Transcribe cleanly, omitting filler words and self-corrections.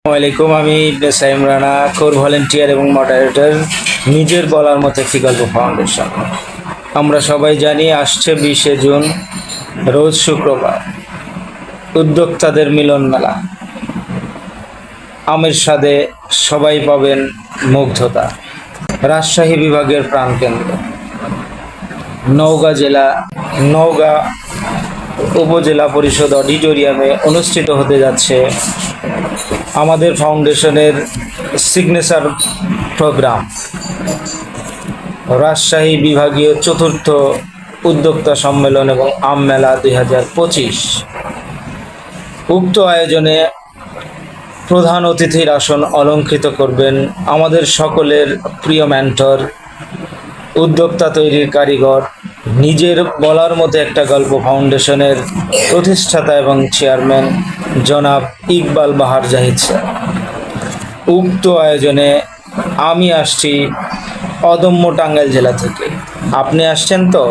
আসসালামাইকুম। আমি ইবনে Saim Rana, core volunteer এবং মডারেটর, নিজের বলার মতো একটি গল্প ফাউন্ডেশন। আমরা সবাই জানি আসছে 20শে জুন, রোজ শুক্রবার, উদ্যোক্তাদের মিলন মেলা। আমের স্বাদে সবাই পাবেন মুগ্ধতা। রাজশাহী বিভাগের প্রাণকেন্দ্র নওগাঁ উপজেলা পরিষদ অডিটোরিয়ামে অনুষ্ঠিত হতে যাচ্ছে আমাদের ফাউন্ডেশনের সিগনেচার প্রোগ্রাম, রাজশাহী বিভাগীয় চতুর্থ উদ্যোক্তা সম্মেলন এবং আম মেলা 2025। উক্ত আয়োজনে প্রধান অতিথির আসন অলঙ্কৃত করবেন আমাদের সকলের প্রিয় মেন্টর, উদ্যোক্তা তৈরির কারিগর, নিজের বলার মতো একটা গল্প ফাউন্ডেশনের প্রতিষ্ঠাতা এবং চেয়ারম্যান জনাব ইকবাল বাহার জাহিদ স্যার। উক্ত আয়োজনে আমি আসছি অদম্য টাঙ্গাইল জেলা থেকে। আপনি আসছেন তো?